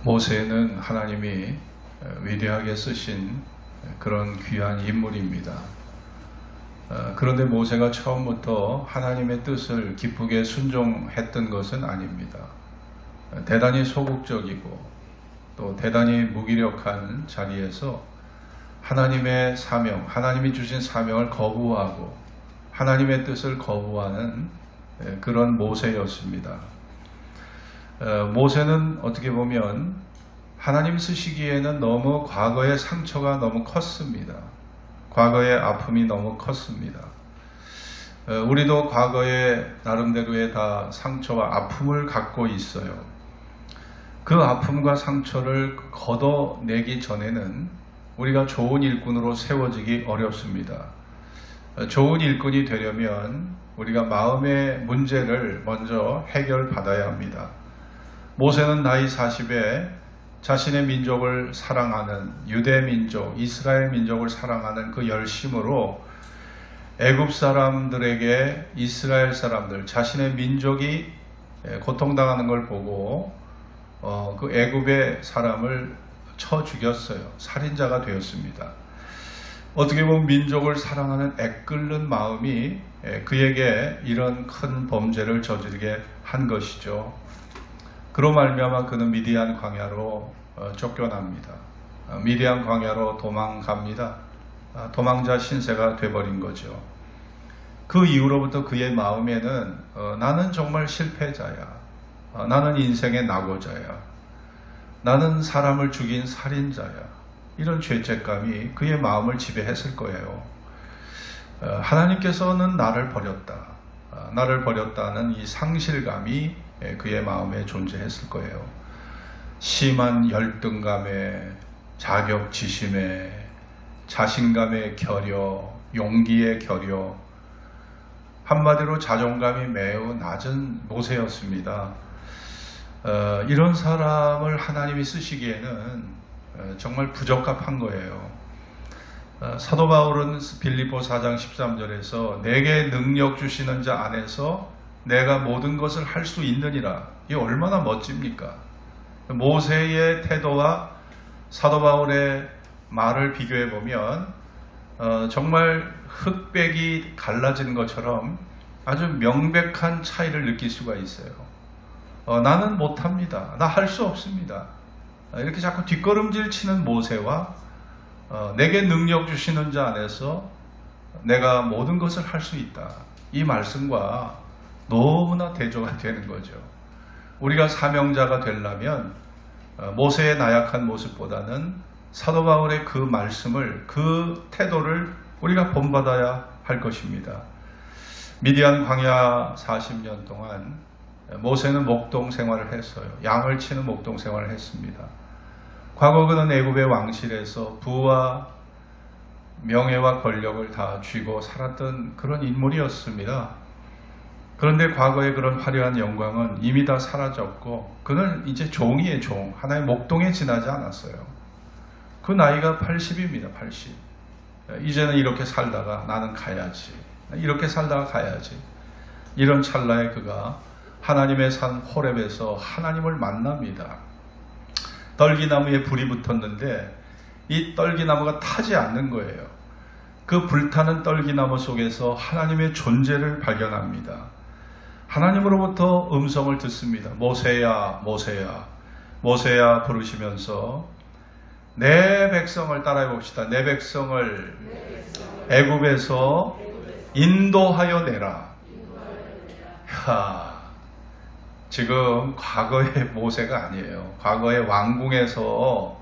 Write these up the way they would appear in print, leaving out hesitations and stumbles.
모세는 하나님이 위대하게 쓰신 그런 귀한 인물입니다. 그런데 모세가 처음부터 하나님의 뜻을 기쁘게 순종했던 것은 아닙니다. 대단히 소극적이고 또 대단히 무기력한 자리에서 하나님의 사명, 하나님이 주신 사명을 거부하고 하나님의 뜻을 거부하는 그런 모세였습니다. 모세는 어떻게 보면 하나님 쓰시기에는 너무 과거의 상처가 너무 컸습니다. 과거의 아픔이 너무 컸습니다. 우리도 과거에 나름대로의 다 상처와 아픔을 갖고 있어요. 그 아픔과 상처를 걷어내기 전에는 우리가 좋은 일꾼으로 세워지기 어렵습니다. 좋은 일꾼이 되려면 우리가 마음의 문제를 먼저 해결받아야 합니다. 모세는 나이 40에 자신의 민족을 사랑하는 유대 민족, 이스라엘 민족을 사랑하는 그 열심으로 애굽 사람들에게 이스라엘 사람들, 자신의 민족이 고통당하는 걸 보고 그 애굽의 사람을 쳐 죽였어요. 살인자가 되었습니다. 어떻게 보면 민족을 사랑하는 애끓는 마음이 그에게 이런 큰 범죄를 저지르게 한 것이죠. 그로 말미암아 그는 미디안 광야로 쫓겨납니다. 미디안 광야로 도망갑니다. 도망자 신세가 돼버린 거죠. 그 이후로부터 그의 마음에는 나는 정말 실패자야. 나는 인생의 낙오자야. 나는 사람을 죽인 살인자야. 이런 죄책감이 그의 마음을 지배했을 거예요. 하나님께서는 나를 버렸다. 나를 버렸다는 이 상실감이 그의 마음에 존재했을 거예요. 심한 열등감에, 자격지심에, 자신감의 결여, 용기의 결여, 한마디로 자존감이 매우 낮은 모세였습니다. 이런 사람을 하나님이 쓰시기에는 정말 부적합한 거예요. 사도 바울은 빌립보 4장 13절에서 내게 능력 주시는 자 안에서 내가 모든 것을 할 수 있느니라. 이게 얼마나 멋집니까? 모세의 태도와 사도 바울의 말을 비교해 보면 정말 흑백이 갈라지는 것처럼 아주 명백한 차이를 느낄 수가 있어요. 나는 못합니다. 나 할 수 없습니다. 이렇게 자꾸 뒷걸음질 치는 모세와 내게 능력 주시는 자 안에서 내가 모든 것을 할 수 있다. 이 말씀과 너무나 대조가 되는 거죠. 우리가 사명자가 되려면 모세의 나약한 모습보다는 사도 바울의 그 말씀을, 그 태도를 우리가 본받아야 할 것입니다. 미디안 광야 40년 동안 모세는 목동 생활을 했어요. 양을 치는 목동 생활을 했습니다. 과거 그는 애굽의 왕실에서 부와 명예와 권력을 다 쥐고 살았던 그런 인물이었습니다. 그런데 과거의 그런 화려한 영광은 이미 다 사라졌고 그는 이제 종이에요. 종. 하나의 목동에 지나지 않았어요. 그 나이가 80입니다. 80. 이제는 이렇게 살다가 나는 가야지. 이렇게 살다가 가야지. 이런 찰나에 그가 하나님의 산 호렙에서 하나님을 만납니다. 떨기나무에 불이 붙었는데 이 떨기나무가 타지 않는 거예요. 그 불타는 떨기나무 속에서 하나님의 존재를 발견합니다. 하나님으로부터 음성을 듣습니다. 모세야, 모세야, 모세야 부르시면서 내 백성을 따라해 봅시다. 내 백성을 애굽에서 인도하여 내라. 지금 과거의 모세가 아니에요. 과거의 왕궁에서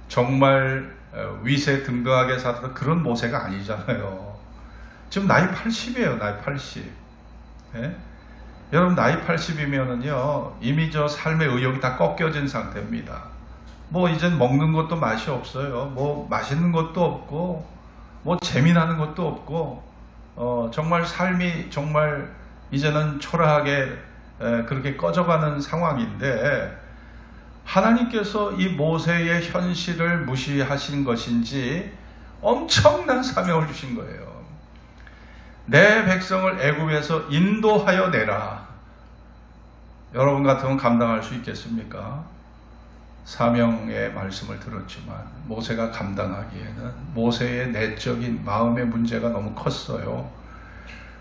정말 위세 등등하게 살던 그런 모세가 아니잖아요. 지금 나이 80이에요. 나이 80. 예? 여러분 나이 80이면은요 이미 저 삶의 의욕이 다 꺾여진 상태입니다. 뭐 이젠 먹는 것도 맛이 없어요. 뭐 맛있는 것도 없고 뭐 재미나는 것도 없고 정말 삶이 정말 이제는 초라하게 그렇게 꺼져가는 상황인데 하나님께서 이 모세의 현실을 무시하신 것인지 엄청난 사명을 주신 거예요. 내 백성을 애굽에서 인도하여 내라. 여러분 같으면 감당할 수 있겠습니까? 사명의 말씀을 들었지만 모세가 감당하기에는 모세의 내적인 마음의 문제가 너무 컸어요.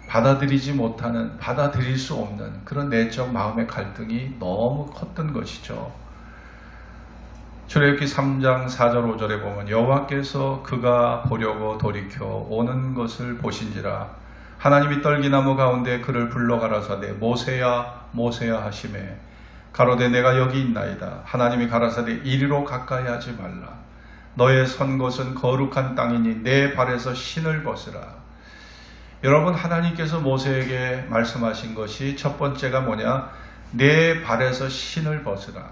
받아들일 수 없는 그런 내적 마음의 갈등이 너무 컸던 것이죠. 출애굽기 3장 4절 5절에 보면 여호와께서 그가 보려고 돌이켜 오는 것을 보신지라 하나님이 떨기나무 가운데 그를 불러 가라사대 모세야 모세야 하시매 가로되 내가 여기 있나이다. 하나님이 가라사대 이리로 가까이 하지 말라. 너의 선 곳은 거룩한 땅이니 내 발에서 신을 벗으라. 여러분, 하나님께서 모세에게 말씀하신 것이 첫 번째가 뭐냐? 내 발에서 신을 벗으라.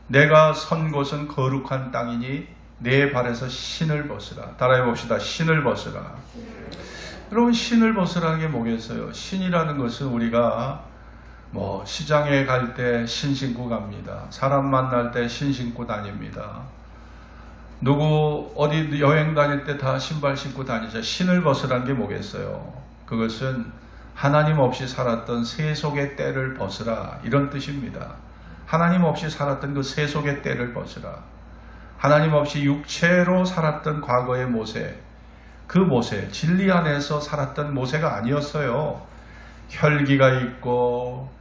내가 선 곳은 거룩한 땅이니 내 발에서 신을 벗으라. 따라해 봅시다. 신을 벗으라. 여러분, 신을 벗으라는 게 뭐겠어요? 신이라는 것은 우리가 시장에 갈 때 신 신고 갑니다. 사람 만날 때 신 신고 다닙니다. 누구 어디 여행 다닐 때 다 신발 신고 다니죠. 신을 벗으라는 게 뭐겠어요? 그것은 하나님 없이 살았던 세속의 때를 벗으라, 이런 뜻입니다. 하나님 없이 살았던 그 세속의 때를 벗으라. 하나님 없이 육체로 살았던 과거의 모세, 그 모세, 진리 안에서 살았던 모세가 아니었어요. 혈기가 있고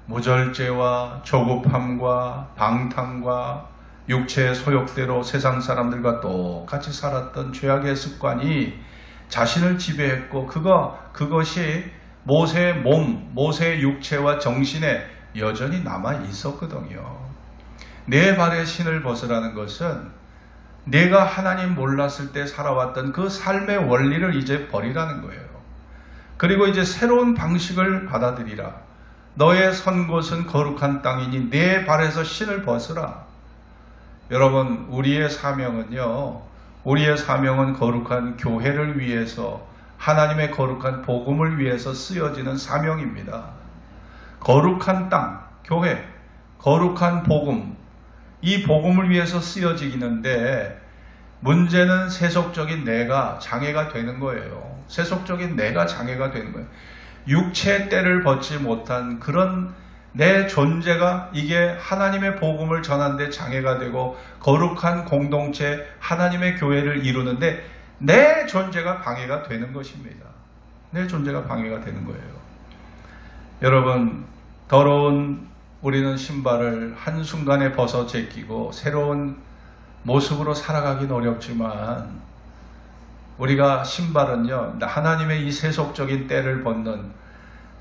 무절제와 조급함과 방탕과 육체의 소욕대로 세상 사람들과 똑같이 살았던 죄악의 습관이 자신을 지배했고 그것이 모세의 몸, 모세의 육체와 정신에 여전히 남아 있었거든요. 내 발에 신을 벗으라는 것은 내가 하나님 몰랐을 때 살아왔던 그 삶의 원리를 이제 버리라는 거예요. 그리고 이제 새로운 방식을 받아들이라. 너의 선 곳은 거룩한 땅이니 내 발에서 신을 벗으라. 여러분, 우리의 사명은 거룩한 교회를 위해서, 하나님의 거룩한 복음을 위해서 쓰여지는 사명입니다. 거룩한 땅, 교회, 거룩한 복음, 이 복음을 위해서 쓰여지는데 문제는 세속적인 내가 장애가 되는 거예요. 세속적인 내가 장애가 되는 거예요. 육체의 때를 벗지 못한 그런 내 존재가 이게 하나님의 복음을 전하는데 장애가 되고 거룩한 공동체 하나님의 교회를 이루는데 내 존재가 방해가 되는 것입니다. 내 존재가 방해가 되는 거예요. 여러분, 더러운 우리는 신발을 한순간에 벗어 제끼고 새로운 모습으로 살아가긴 어렵지만 우리가 신발은요, 하나님의 이 세속적인 때를 벗는,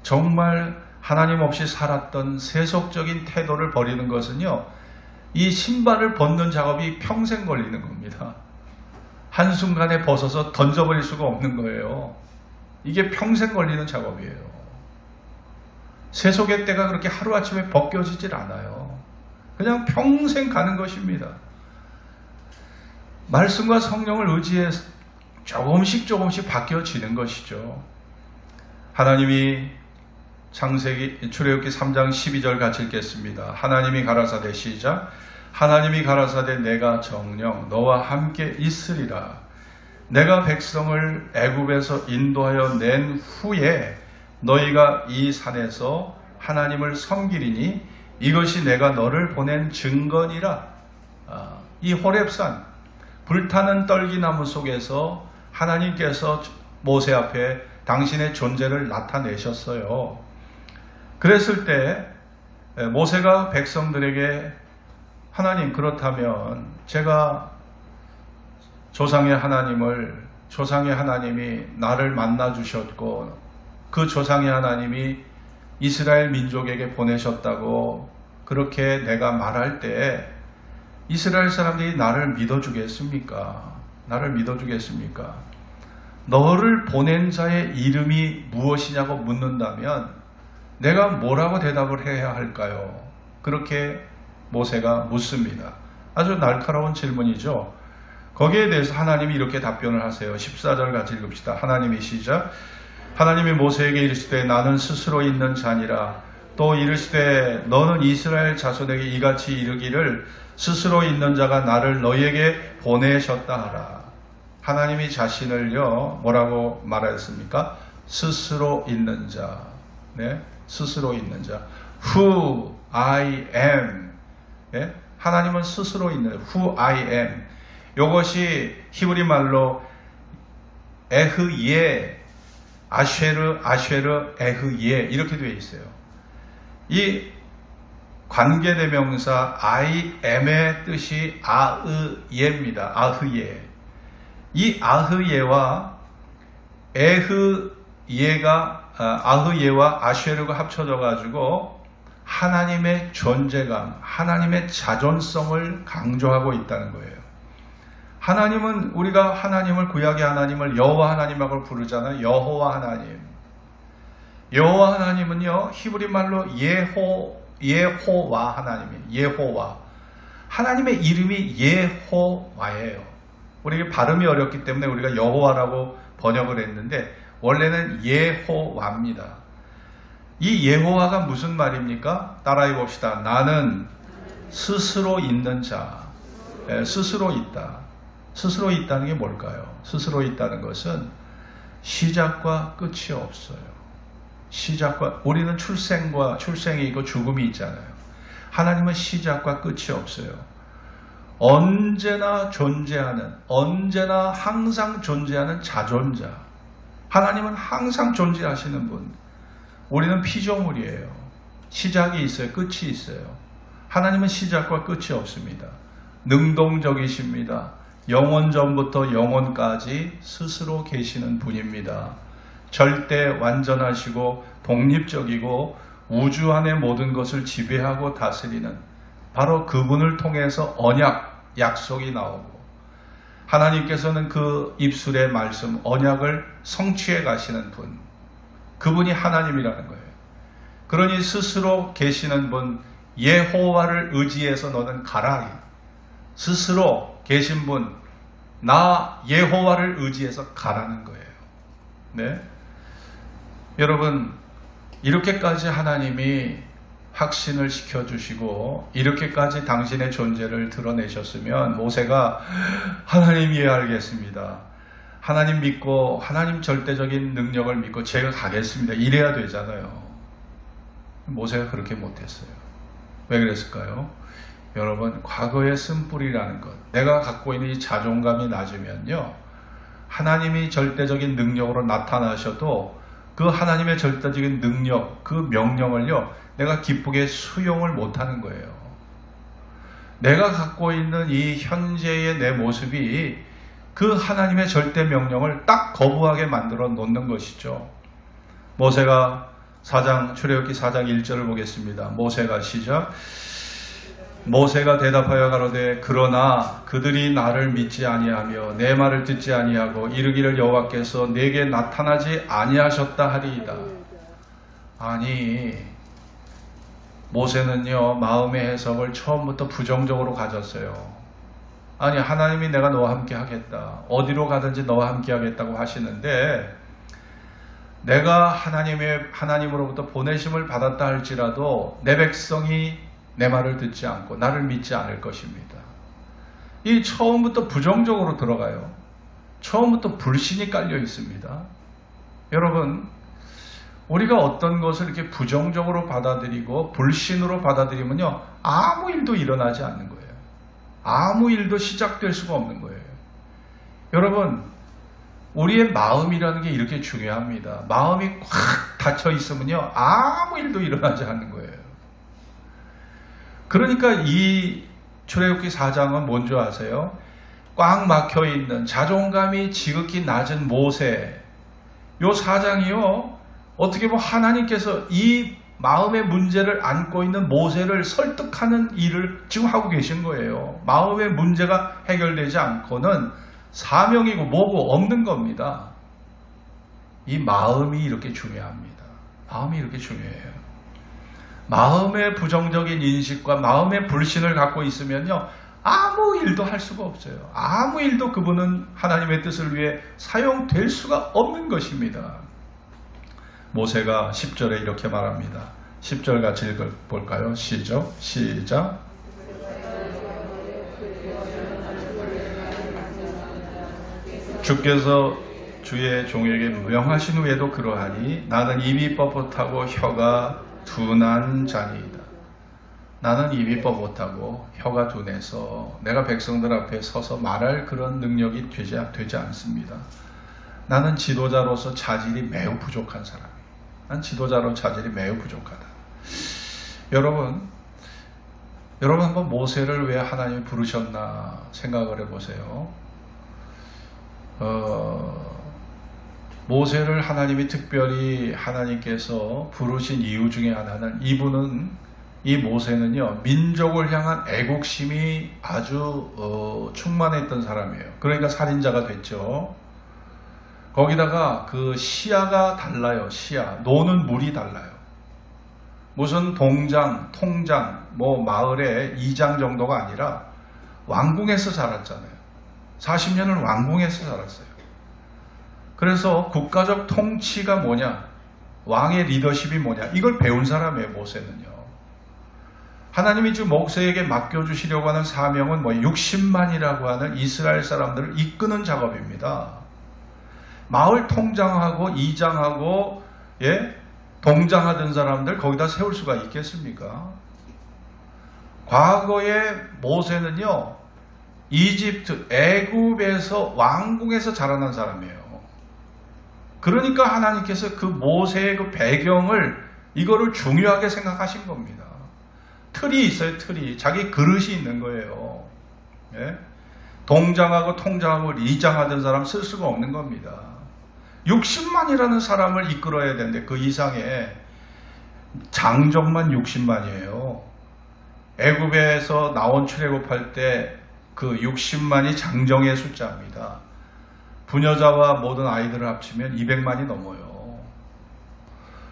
정말 하나님 없이 살았던 세속적인 태도를 버리는 것은요, 이 신발을 벗는 작업이 평생 걸리는 겁니다. 한순간에 벗어서 던져버릴 수가 없는 거예요. 이게 평생 걸리는 작업이에요. 세속의 때가 그렇게 하루아침에 벗겨지질 않아요. 그냥 평생 가는 것입니다. 말씀과 성령을 의지해서 조금씩 바뀌어지는 것이죠. 하나님이 출애굽기 3장 12절 같이 읽겠습니다. 하나님이 가라사대, 시작. 하나님이 가라사대 내가 정녕 너와 함께 있으리라. 내가 백성을 애굽에서 인도하여 낸 후에 너희가 이 산에서 하나님을 섬기리니 이것이 내가 너를 보낸 증거니라. 이 호렙산, 불타는 떨기나무 속에서 하나님께서 모세 앞에 당신의 존재를 나타내셨어요. 그랬을 때 모세가 백성들에게 하나님, 그렇다면 제가 조상의 하나님이 나를 만나 주셨고 그 조상의 하나님이 이스라엘 민족에게 보내셨다고 그렇게 내가 말할 때 이스라엘 사람들이 나를 믿어주겠습니까? 나를 믿어주겠습니까? 너를 보낸 자의 이름이 무엇이냐고 묻는다면 내가 뭐라고 대답을 해야 할까요? 그렇게 모세가 묻습니다. 아주 날카로운 질문이죠. 거기에 대해서 하나님이 이렇게 답변을 하세요. 14절 같이 읽읍시다. 하나님이, 시작. 하나님이 모세에게 이르시되 나는 스스로 있는 자니라. 또 이르시되 너는 이스라엘 자손에게 이같이 이르기를 스스로 있는 자가 나를 너희에게 보내셨다 하라. 하나님이 자신을요, 뭐라고 말하였습니까? 스스로 있는 자. 네? 스스로 있는 자. Who I am. 예? 하나님은 스스로 있는 who I am. 이것이 히브리 말로 에흐예, 아쉐르 에흐예 이렇게 되어 있어요. 이 관계대명사 I am의 뜻이 아흐예입니다. 아흐예. 이 아흐예와 아흐예와 아쉐르가 합쳐져 가지고 하나님의 존재감, 하나님의 자존성을 강조하고 있다는 거예요. 하나님은 우리가 하나님을 구약의 하나님을 여호와 하나님이라고 부르잖아요. 여호와 하나님. 여호와 하나님은요 히브리 말로 예호와 하나님이에요. 예호와. 하나님의 이름이 예호와예요. 우리가 발음이 어렵기 때문에 우리가 여호와라고 번역을 했는데 원래는 예호와입니다. 이 예호와가 무슨 말입니까? 따라해 봅시다. 나는 스스로 있는 자. 스스로 있다. 스스로 있다는 게 뭘까요? 스스로 있다는 것은 시작과 끝이 없어요. 우리는 출생이 있고 죽음이 있잖아요. 하나님은 시작과 끝이 없어요. 언제나 항상 존재하는 자존자. 하나님은 항상 존재하시는 분. 우리는 피조물이에요. 시작이 있어요. 끝이 있어요. 하나님은 시작과 끝이 없습니다. 능동적이십니다. 영원 전부터 영원까지 스스로 계시는 분입니다. 절대 완전하시고 독립적이고 우주 안의 모든 것을 지배하고 다스리는 바로 그분을 통해서 언약, 약속이 나오고 하나님께서는 그 입술의 말씀, 언약을 성취해 가시는 분. 그분이 하나님이라는 거예요. 그러니 스스로 계시는 분, 예호와를 의지해서 너는 가라. 스스로 계신 분, 나 예호와를 의지해서 가라는 거예요. 네? 여러분, 이렇게까지 하나님이 확신을 시켜주시고 이렇게까지 당신의 존재를 드러내셨으면 모세가 하나님 이해하겠습니다. 하나님 믿고 하나님 절대적인 능력을 믿고 제가 가겠습니다. 이래야 되잖아요. 모세가 그렇게 못했어요. 왜 그랬을까요? 여러분, 과거의 쓴뿌리라는 것, 내가 갖고 있는 이 자존감이 낮으면요, 하나님이 절대적인 능력으로 나타나셔도 그 하나님의 절대적인 능력, 그 명령을요, 내가 기쁘게 수용을 못하는 거예요. 내가 갖고 있는 이 현재의 내 모습이 그 하나님의 절대 명령을 딱 거부하게 만들어 놓는 것이죠. 모세가 출애굽기 4장 1절을 보겠습니다. 모세가 시작. 모세가 대답하여 가로되 그러나 그들이 나를 믿지 아니하며 내 말을 듣지 아니하고 이르기를 여호와께서 내게 나타나지 아니하셨다 하리이다. 아니, 모세는요 마음의 해석을 처음부터 부정적으로 가졌어요. 아니, 하나님이 내가 너와 함께 하겠다, 어디로 가든지 너와 함께 하겠다고 하시는데 내가 하나님으로부터 보내심을 받았다 할지라도 내 백성이 내 말을 듣지 않고 나를 믿지 않을 것입니다. 이 처음부터 부정적으로 들어가요. 처음부터 불신이 깔려 있습니다. 여러분, 우리가 어떤 것을 이렇게 부정적으로 받아들이고 불신으로 받아들이면요, 아무 일도 일어나지 않는 거예요. 아무 일도 시작될 수가 없는 거예요. 여러분, 우리의 마음이라는 게 이렇게 중요합니다. 마음이 꽉 닫혀 있으면요, 아무 일도 일어나지 않는 거예요. 그러니까 이 출애굽기 4장은 뭔지 아세요? 꽉 막혀있는 자존감이 지극히 낮은 모세, 요 4장이요 어떻게 보면 하나님께서 이 마음의 문제를 안고 있는 모세를 설득하는 일을 지금 하고 계신 거예요. 마음의 문제가 해결되지 않고는 사명이고 뭐고 없는 겁니다. 이 마음이 이렇게 중요합니다. 마음이 이렇게 중요해요. 마음의 부정적인 인식과 마음의 불신을 갖고 있으면요, 아무 일도 할 수가 없어요. 아무 일도 그분은 하나님의 뜻을 위해 사용될 수가 없는 것입니다. 모세가 10절에 이렇게 말합니다. 10절 같이 읽어볼까요? 시작. 주께서 주의 종에게 명하신 후에도 그러하니 나는 입이 뻣뻣하고 혀가 둔한 자니이다. 나는 입이 뻣뻣하고 혀가 둔해서 내가 백성들 앞에 서서 말할 그런 능력이 되지 않습니다. 나는 지도자로서 자질이 매우 부족한 사람이에요. 난 지도자로 자질이 매우 부족하다. 여러분 한번 모세를 왜 하나님이 부르셨나 생각을 해보세요. 모세를 하나님이 특별히 하나님께서 부르신 이유 중에 하나는 이 모세는요, 민족을 향한 애국심이 아주 충만했던 사람이에요. 그러니까 살인자가 됐죠. 거기다가 그 시야가 달라요. 노는 물이 달라요. 무슨 동장, 통장, 마을의 이장 정도가 아니라 왕궁에서 자랐잖아요. 40년을 왕궁에서 자랐어요. 그래서 국가적 통치가 뭐냐, 왕의 리더십이 뭐냐, 이걸 배운 사람이에요, 모세는요. 하나님이 지금 모세에게 맡겨주시려고 하는 사명은 60만이라고 하는 이스라엘 사람들을 이끄는 작업입니다. 마을 통장하고 이장하고 동장하던 사람들 거기다 세울 수가 있겠습니까? 과거에 모세는요, 이집트, 애굽에서 왕궁에서 자라난 사람이에요. 그러니까 하나님께서 그 모세의 그 배경을 이거를 중요하게 생각하신 겁니다. 틀이 있어요, 틀이. 자기 그릇이 있는 거예요. 동장하고 통장하고 이장하던 사람 쓸 수가 없는 겁니다. 60만이라는 사람을 이끌어야 되는데 그 이상의 장정만 60만이에요. 애굽에서 나온 출애굽할 때 그 60만이 장정의 숫자입니다. 부녀자와 모든 아이들을 합치면 200만이 넘어요.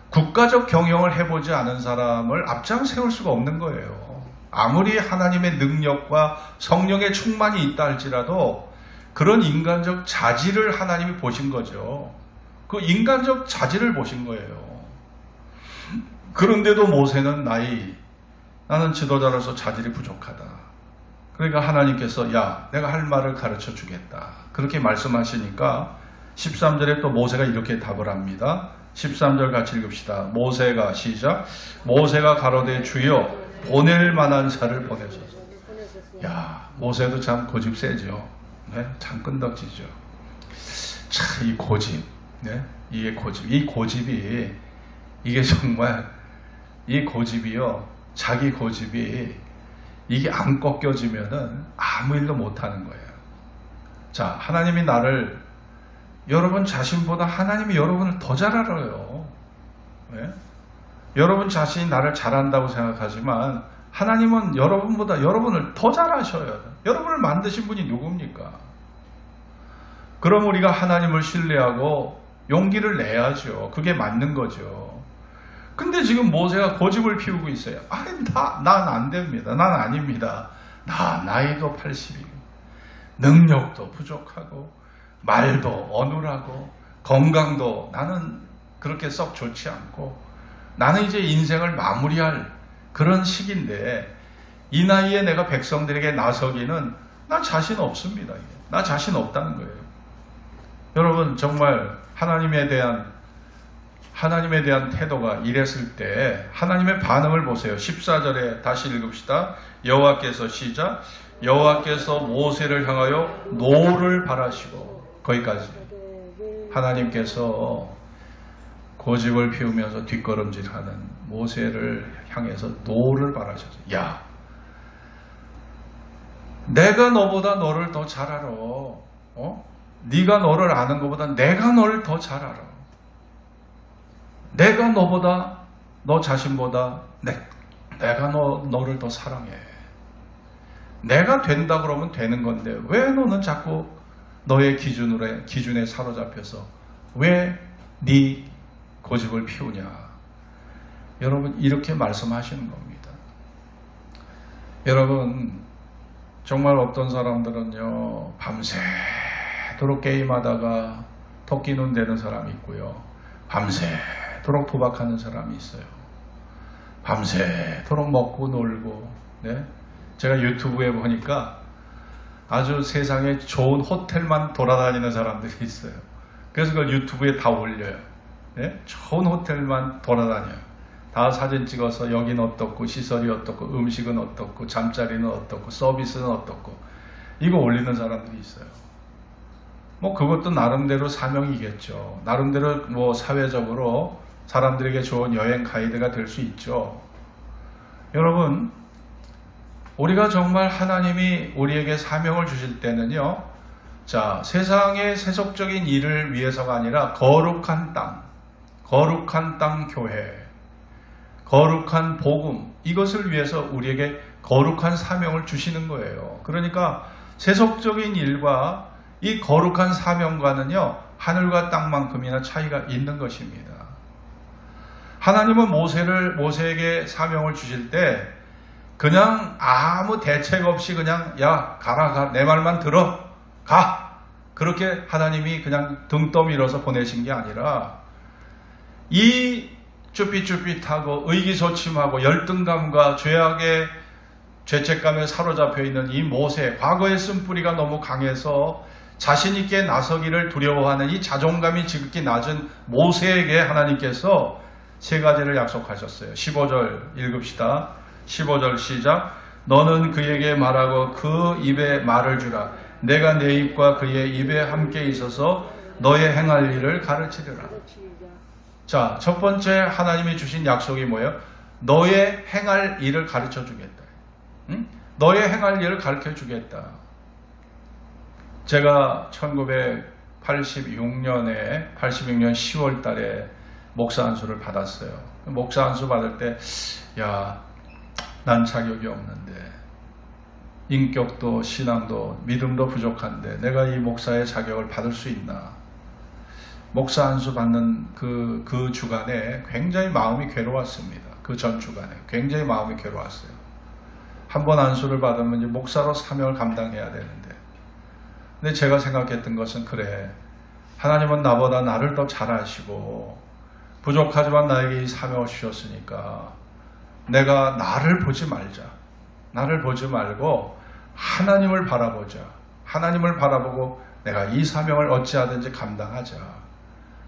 국가적 경영을 해보지 않은 사람을 앞장 세울 수가 없는 거예요. 아무리 하나님의 능력과 성령의 충만이 있다 할지라도 그런 인간적 자질을 하나님이 보신 거죠. 그 인간적 자질을 보신 거예요. 그런데도 모세는 나는 지도자로서 자질이 부족하다. 그러니까 하나님께서 내가 할 말을 가르쳐 주겠다. 그렇게 말씀하시니까 13절에 또 모세가 이렇게 답을 합니다. 13절 같이 읽읍시다. 모세가 시작. 모세가 가로되 주여 보낼 만한 자를 보내소서. 모세도 참 고집 세죠. 참 끈덕지죠. 참 이 고집. 이게 고집. 이 고집이 이게 정말 이 고집이요. 자기 고집이 이게 안 꺾여지면은 아무 일도 못하는 거예요. 자, 하나님이 여러분 자신보다 하나님이 여러분을 더 잘 알아요. 여러분 자신이 나를 잘한다고 생각하지만 하나님은 여러분보다 여러분을 더 잘 아셔요. 여러분을 만드신 분이 누굽니까? 그럼 우리가 하나님을 신뢰하고 용기를 내야죠. 그게 맞는 거죠. 근데 지금 모세가 고집을 피우고 있어요. 난 안 됩니다. 난 아닙니다. 나이도 80이고 능력도 부족하고 말도 어눌하고 건강도 나는 그렇게 썩 좋지 않고 나는 이제 인생을 마무리할 그런 시기인데 이 나이에 내가 백성들에게 나서기는 나 자신 없습니다. 나 자신 없다는 거예요. 여러분 정말 하나님에 대한 태도가 이랬을 때 하나님의 반응을 보세요. 14절에 다시 읽읍시다. 여호와께서 시작. 여호와께서 모세를 향하여 노를 바라시고 거기까지. 하나님께서 고집을 피우면서 뒷걸음질하는 모세를 향해서 노를 바라셨어요. 내가 너보다 너를 더 잘 알아. 네가 너를 아는 것보다 내가 너를 더 잘 알아. 내가 너보다 너 자신보다 내가 너를 더 사랑해. 내가 된다 그러면 되는 건데 왜 너는 자꾸 너의 기준에 사로잡혀서 왜 네 고집을 피우냐. 여러분 이렇게 말씀하시는 겁니다. 여러분 정말 어떤 사람들은요 밤새도록 게임하다가 토끼 눈 되는 사람이 있고요. 밤새도록 도박하는 사람이 있어요. 밤새도록 먹고 놀고. 제가 유튜브에 보니까 아주 세상에 좋은 호텔만 돌아다니는 사람들이 있어요. 그래서 그걸 유튜브에 다 올려요. 좋은 호텔만 돌아다녀요. 다 사진 찍어서 여긴 어떻고 시설이 어떻고 음식은 어떻고 잠자리는 어떻고 서비스는 어떻고 이거 올리는 사람들이 있어요. 뭐 그것도 나름대로 사명이겠죠. 나름대로 뭐 사회적으로 사람들에게 좋은 여행 가이드가 될 수 있죠. 여러분, 우리가 정말 하나님이 우리에게 사명을 주실 때는요, 자, 세상의 세속적인 일을 위해서가 아니라 거룩한 땅 교회, 거룩한 복음, 이것을 위해서 우리에게 거룩한 사명을 주시는 거예요. 그러니까 세속적인 일과 이 거룩한 사명과는요, 하늘과 땅만큼이나 차이가 있는 것입니다. 하나님은 모세에게 사명을 주실 때 그냥 아무 대책 없이 그냥 야 가라 내 말만 들어 가 그렇게 하나님이 그냥 등 떠밀어서 보내신 게 아니라 이 쭈삣쭈삣하고 의기소침하고 열등감과 죄악의 죄책감에 사로잡혀 있는 이 모세, 과거의 쓴뿌리가 너무 강해서 자신있게 나서기를 두려워하는 이 자존감이 지극히 낮은 모세에게 하나님께서 세 가지를 약속하셨어요. 15절 읽읍시다. 15절 시작. 너는 그에게 말하고 그 입에 말을 주라. 내가 내 입과 그의 입에 함께 있어서 너의 행할 일을 가르치리라. 자, 첫 번째 하나님이 주신 약속이 뭐예요? 너의 행할 일을 가르쳐 주겠다. 응? 너의 행할 일을 가르쳐 주겠다. 제가 1986년에 10월 달에 목사 안수를 받았어요. 목사 안수 받을 때, 야, 난 자격이 없는데, 인격도 신앙도 믿음도 부족한데, 내가 이 목사의 자격을 받을 수 있나? 목사 안수 받는 그 주간에 굉장히 마음이 괴로웠습니다. 그 전 주간에 굉장히 마음이 괴로웠어요. 한 번 안수를 받으면 이제 목사로 사명을 감당해야 되는데, 근데 제가 생각했던 것은 그래, 하나님은 나보다 나를 더 잘 아시고 부족하지만 나에게 이 사명을 주셨으니까 내가 나를 보지 말자. 나를 보지 말고 하나님을 바라보자. 하나님을 바라보고 내가 이 사명을 어찌하든지 감당하자.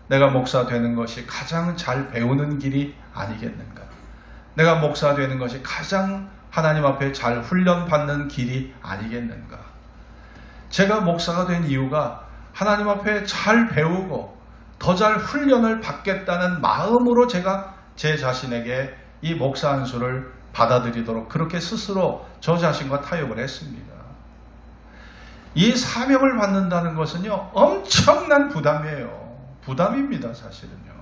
내가 목사 되는 것이 가장 잘 배우는 길이 아니겠는가. 내가 목사 되는 것이 가장 하나님 앞에 잘 훈련받는 길이 아니겠는가. 제가 목사가 된 이유가 하나님 앞에 잘 배우고 더 잘 훈련을 받겠다는 마음으로 제가 제 자신에게 이 목사 안수를 받아들이도록 그렇게 스스로 저 자신과 타협을 했습니다. 이 사명을 받는다는 것은요, 엄청난 부담이에요. 부담입니다, 사실은요.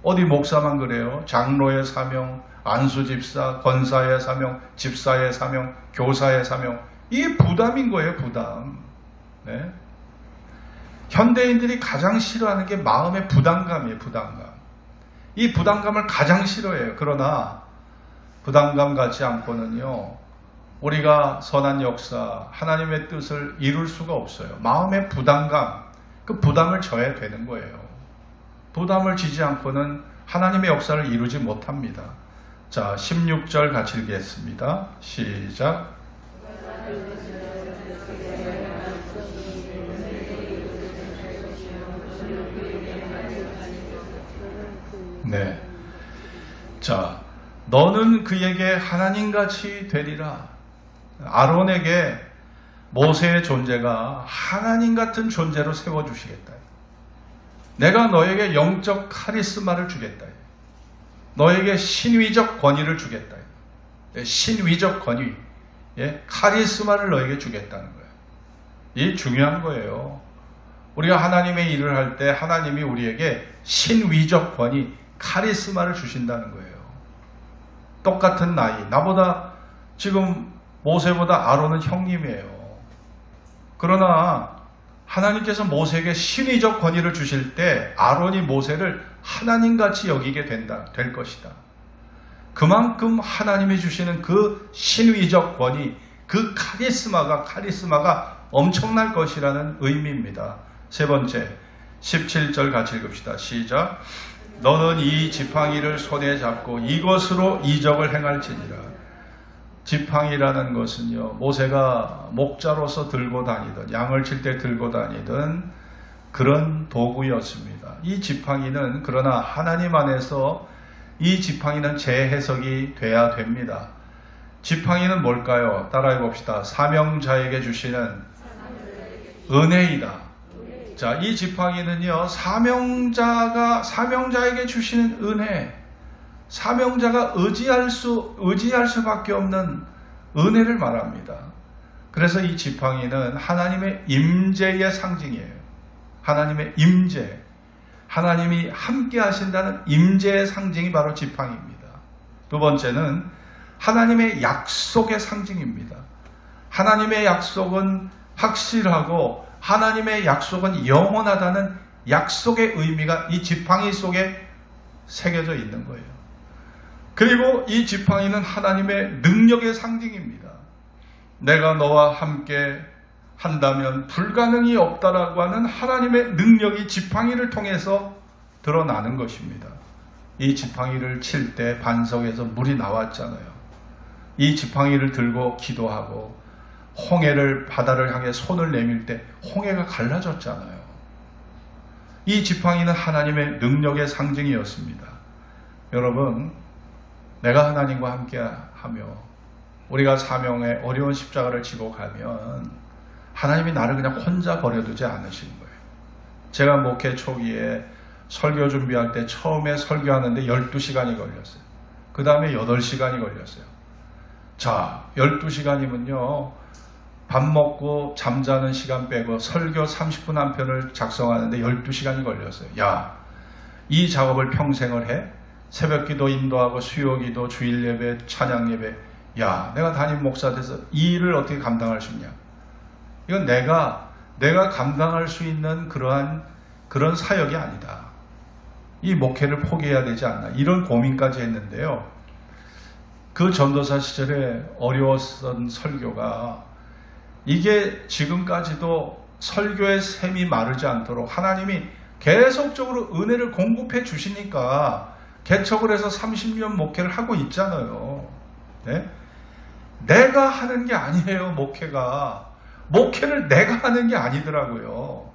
어디 목사만 그래요. 장로의 사명, 안수집사, 권사의 사명, 집사의 사명, 교사의 사명. 이게 부담인 거예요, 부담. 네? 현대인들이 가장 싫어하는 게 마음의 부담감이에요, 부담감. 이 부담감을 가장 싫어해요. 그러나 부담감 갖지 않고는요, 우리가 선한 역사, 하나님의 뜻을 이룰 수가 없어요. 마음의 부담감, 그 부담을 져야 되는 거예요. 부담을 지지 않고는 하나님의 역사를 이루지 못합니다. 자, 16절 같이 읽겠습니다. 시작. 네. 자, 너는 그에게 하나님같이 되리라. 아론에게 모세의 존재가 하나님 같은 존재로 세워주시겠다. 내가 너에게 영적 카리스마를 주겠다. 너에게 신위적 권위를 주겠다. 신위적 권위, 카리스마를 너에게 주겠다는 거예요. 이게 중요한 거예요. 우리가 하나님의 일을 할 때 하나님이 우리에게 신위적 권위, 카리스마를 주신다는 거예요. 똑같은 나이, 나보다 지금 모세보다 아론은 형님이에요. 그러나 하나님께서 모세에게 신위적 권위를 주실 때 아론이 모세를 하나님같이 여기게 될 것이다. 그만큼 하나님이 주시는 그 신위적 권위, 그 카리스마가 엄청날 것이라는 의미입니다. 세 번째, 17절 같이 읽읍시다. 시작. 너는 이 지팡이를 손에 잡고 이것으로 이적을 행할지니라. 지팡이라는 것은요, 모세가 목자로서 들고 다니던, 양을 칠 때 들고 다니던 그런 도구였습니다. 이 지팡이는 그러나 하나님 안에서 이 지팡이는 재해석이 돼야 됩니다. 지팡이는 뭘까요? 따라해 봅시다. 사명자에게 주시는 은혜이다. 자, 이 지팡이는요, 사명자에게 주시는 은혜, 사명자가 의지할 수밖에 없는 은혜를 말합니다. 그래서 이 지팡이는 하나님의 임재의 상징이에요. 하나님의 임재, 하나님이 함께 하신다는 임재의 상징이 바로 지팡이입니다. 두 번째는 하나님의 약속의 상징입니다. 하나님의 약속은 확실하고 하나님의 약속은 영원하다는 약속의 의미가 이 지팡이 속에 새겨져 있는 거예요. 그리고 이 지팡이는 하나님의 능력의 상징입니다. 내가 너와 함께 한다면 불가능이 없다라고 하는 하나님의 능력이 지팡이를 통해서 드러나는 것입니다. 이 지팡이를 칠 때 반석에서 물이 나왔잖아요. 이 지팡이를 들고 기도하고 바다를 향해 손을 내밀 때 홍해가 갈라졌잖아요. 이 지팡이는 하나님의 능력의 상징이었습니다. 여러분, 내가 하나님과 함께 하며 우리가 사명의 어려운 십자가를 지고 가면 하나님이 나를 그냥 혼자 버려두지 않으신 거예요. 제가 목회 초기에 설교 준비할 때 처음에 설교하는데 12시간이 걸렸어요. 그 다음에 8시간이 걸렸어요. 자, 12시간이면요, 밥 먹고 잠자는 시간 빼고 설교 30분 한 편을 작성하는데 12시간이 걸렸어요. 야, 이 작업을 평생을 해? 새벽기도 인도하고 수요기도 주일예배 찬양예배, 야, 내가 담임 목사 돼서 이 일을 어떻게 감당할 수 있냐? 이건 내가 감당할 수 있는 그런 사역이 아니다. 이 목회를 포기해야 되지 않나, 이런 고민까지 했는데요. 그 전도사 시절에 어려웠던 설교가 이게 지금까지도 설교의 샘이 마르지 않도록 하나님이 계속적으로 은혜를 공급해 주시니까 개척을 해서 30년 목회를 하고 있잖아요. 네? 내가 하는 게 아니에요. 목회를 내가 하는 게 아니더라고요.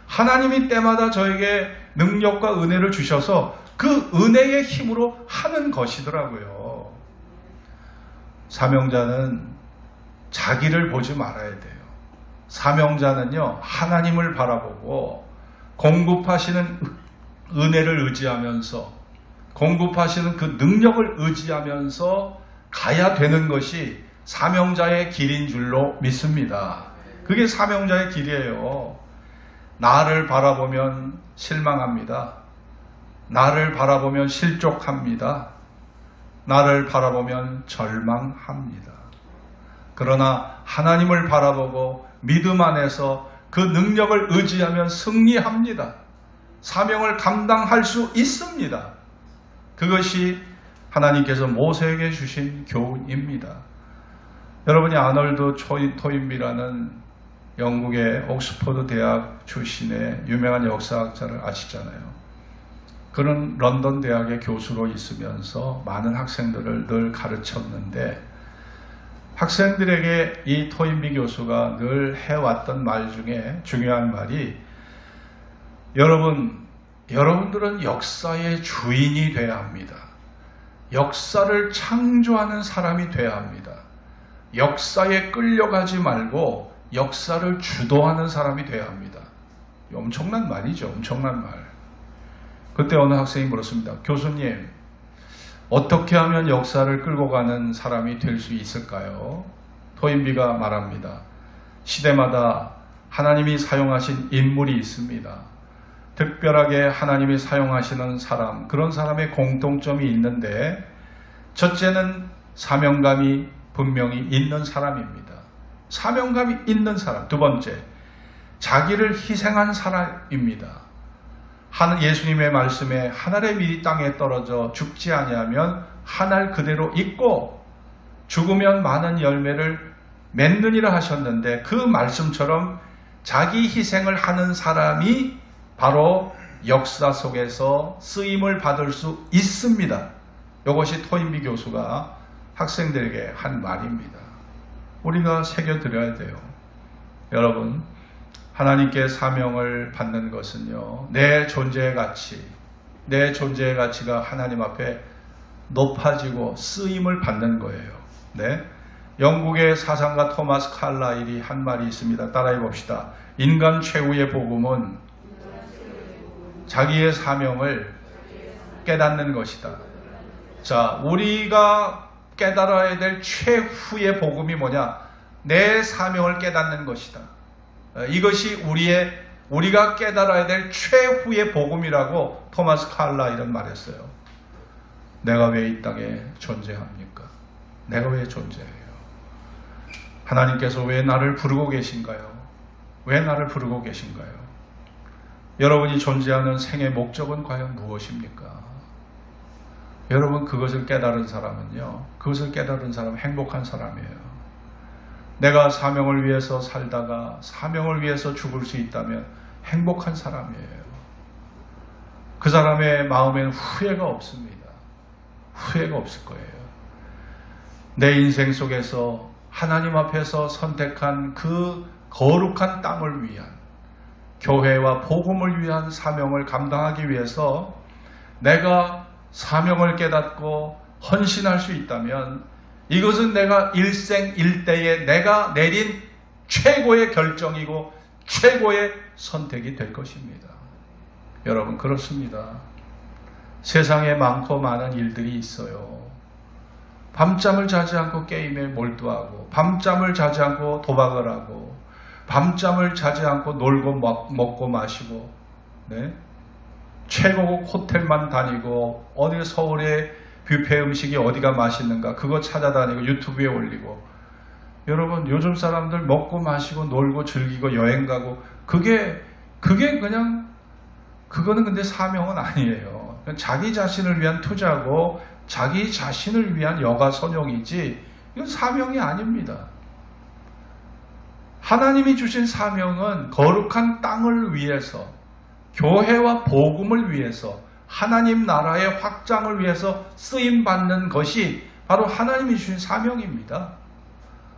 하나님이 때마다 저에게 능력과 은혜를 주셔서 그 은혜의 힘으로 하는 것이더라고요. 사명자는 자기를 보지 말아야 돼요. 사명자는요, 하나님을 바라보고 공급하시는 은혜를 의지하면서, 공급하시는 그 능력을 의지하면서 가야 되는 것이 사명자의 길인 줄로 믿습니다. 그게 사명자의 길이에요. 나를 바라보면 실망합니다. 나를 바라보면 실족합니다. 나를 바라보면 절망합니다. 그러나 하나님을 바라보고 믿음 안에서 그 능력을 의지하면 승리합니다. 사명을 감당할 수 있습니다. 그것이 하나님께서 모세에게 주신 교훈입니다. 여러분이 아놀드 토인비라는 영국의 옥스퍼드 대학 출신의 유명한 역사학자를 아시잖아요. 그는 런던 대학의 교수로 있으면서 많은 학생들을 늘 가르쳤는데, 학생들에게 이 토인비 교수가 늘 해왔던 말 중에 중요한 말이, 여러분들은 역사의 주인이 돼야 합니다. 역사를 창조하는 사람이 돼야 합니다. 역사에 끌려가지 말고 역사를 주도하는 사람이 돼야 합니다. 엄청난 말이죠. 엄청난 말. 그때 어느 학생이 물었습니다. 교수님, 어떻게 하면 역사를 끌고 가는 사람이 될 수 있을까요? 토인비가 말합니다. 시대마다 하나님이 사용하신 인물이 있습니다. 특별하게 하나님이 사용하시는 사람, 그런 사람의 공통점이 있는데, 첫째는 사명감이 분명히 있는 사람입니다. 사명감이 있는 사람. 두 번째, 자기를 희생한 사람입니다. 예수님의 말씀에 한 알의 밀이 땅에 떨어져 죽지 아니하면 한 알 그대로 있고 죽으면 많은 열매를 맺느니라 하셨는데, 그 말씀처럼 자기 희생을 하는 사람이 바로 역사 속에서 쓰임을 받을 수 있습니다. 이것이 토인비 교수가 학생들에게 한 말입니다. 우리가 새겨드려야 돼요. 여러분, 하나님께 사명을 받는 것은요, 내 존재의 가치가 하나님 앞에 높아지고 쓰임을 받는 거예요. 네? 영국의 사상가 토마스 칼라일이 한 말이 있습니다. 따라해 봅시다. 인간 최후의 복음은 자기의 사명을 깨닫는 것이다. 자, 우리가 깨달아야 될 최후의 복음이 뭐냐? 내 사명을 깨닫는 것이다. 이것이 우리가 깨달아야 될 최후의 복음이라고 토마스 칼라일은 말했어요. 내가 왜 이 땅에 존재합니까? 내가 왜 존재해요? 하나님께서 왜 나를 부르고 계신가요? 왜 나를 부르고 계신가요? 여러분이 존재하는 생의 목적은 과연 무엇입니까? 여러분 그것을 깨달은 사람은요, 그것을 깨달은 사람은 행복한 사람이에요. 내가 사명을 위해서 살다가 사명을 위해서 죽을 수 있다면 행복한 사람이에요. 그 사람의 마음에는 후회가 없습니다. 후회가 없을 거예요. 내 인생 속에서 하나님 앞에서 선택한 그 거룩한 땅을 위한, 교회와 복음을 위한 사명을 감당하기 위해서 내가 사명을 깨닫고 헌신할 수 있다면 이것은 내가 일생일대에 내가 내린 최고의 결정이고 최고의 선택이 될 것입니다. 여러분 그렇습니다. 세상에 많고 많은 일들이 있어요. 밤잠을 자지 않고 게임에 몰두하고, 밤잠을 자지 않고 도박을 하고, 밤잠을 자지 않고 놀고 먹고 마시고, 네? 최고급 호텔만 다니고, 어디 서울의 뷔페 음식이 어디가 맛있는가 그거 찾아다니고 유튜브에 올리고. 여러분 요즘 사람들 먹고 마시고 놀고 즐기고 여행 가고 그게 그냥 그거는 근데 사명은 아니에요. 자기 자신을 위한 투자고 자기 자신을 위한 여가 선용이지 이건 사명이 아닙니다. 하나님이 주신 사명은 거룩한 땅을 위해서, 교회와 복음을 위해서, 하나님 나라의 확장을 위해서 쓰임받는 것이 바로 하나님이 주신 사명입니다.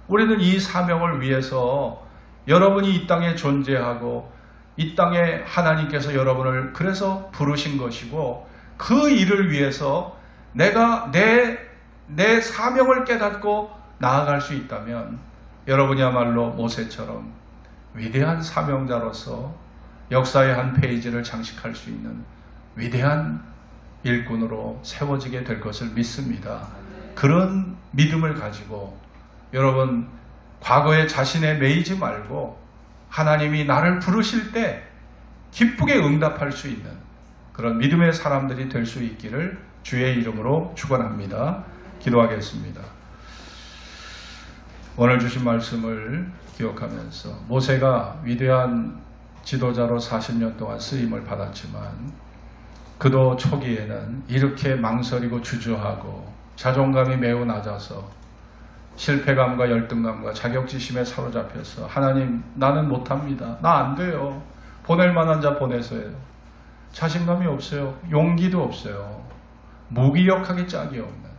우리는 이 사명을 위해서 여러분이 이 땅에 존재하고 이 땅에 하나님께서 여러분을 그래서 부르신 것이고, 그 일을 위해서 내가 내 사명을 깨닫고 나아갈 수 있다면 여러분이야말로 모세처럼 위대한 사명자로서 역사의 한 페이지를 장식할 수 있는 위대한 일꾼으로 세워지게 될 것을 믿습니다. 그런 믿음을 가지고 여러분 과거에 자신에 매이지 말고 하나님이 나를 부르실 때 기쁘게 응답할 수 있는 그런 믿음의 사람들이 될 수 있기를 주의 이름으로 축원합니다. 기도하겠습니다. 오늘 주신 말씀을 기억하면서 모세가 위대한 지도자로 40년 동안 쓰임을 받았지만 그도 초기에는 이렇게 망설이고 주저하고 자존감이 매우 낮아서 실패감과 열등감과 자격지심에 사로잡혀서 하나님 나는 못합니다. 나 안 돼요. 보낼 만한 자 보내세요. 자신감이 없어요. 용기도 없어요. 무기력하기 짝이 없는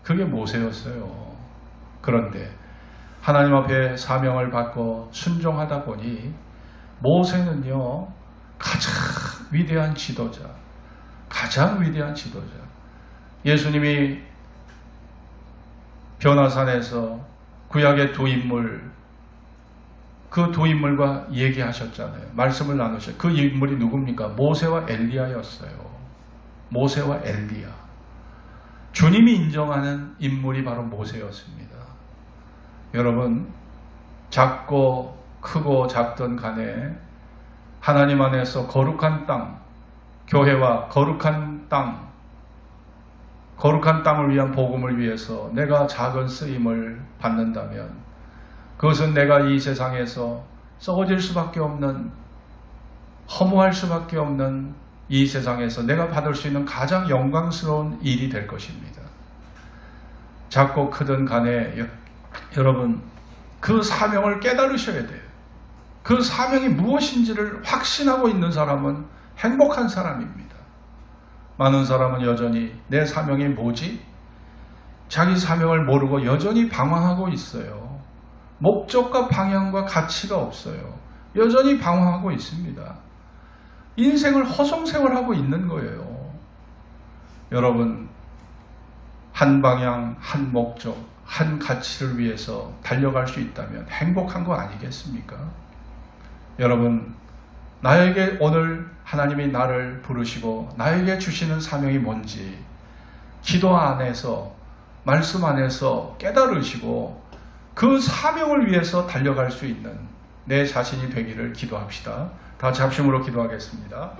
그게 모세였어요. 그런데 하나님 앞에 사명을 받고 순종하다 보니 모세는요 가장 위대한 지도자, 가장 위대한 지도자. 예수님이 변화산에서 구약의 두 인물, 그 두 인물과 얘기하셨잖아요. 말씀을 나누셨어요. 그 인물이 누굽니까? 모세와 엘리야였어요. 모세와 엘리야. 주님이 인정하는 인물이 바로 모세였습니다. 여러분 작고 크고 작든 간에 하나님 안에서 거룩한 땅, 교회와 거룩한 땅을 위한 복음을 위해서 내가 작은 쓰임을 받는다면 그것은 내가 이 세상에서 썩어질 수밖에 없는, 허무할 수밖에 없는 이 세상에서 내가 받을 수 있는 가장 영광스러운 일이 될 것입니다. 작고 크든 간에 여러분 그 사명을 깨달으셔야 돼요. 그 사명이 무엇인지를 확신하고 있는 사람은 행복한 사람입니다. 많은 사람은 여전히 내 사명이 뭐지? 자기 사명을 모르고 여전히 방황하고 있어요. 목적과 방향과 가치가 없어요. 여전히 방황하고 있습니다. 인생을 허송세월하고 있는 거예요. 여러분 한 방향, 한 목적, 한 가치를 위해서 달려갈 수 있다면 행복한 거 아니겠습니까? 여러분, 나에게 오늘 하나님이 나를 부르시고 나에게 주시는 사명이 뭔지 기도 안에서, 말씀 안에서 깨달으시고 그 사명을 위해서 달려갈 수 있는 내 자신이 되기를 기도합시다. 다 잡심으로 기도하겠습니다.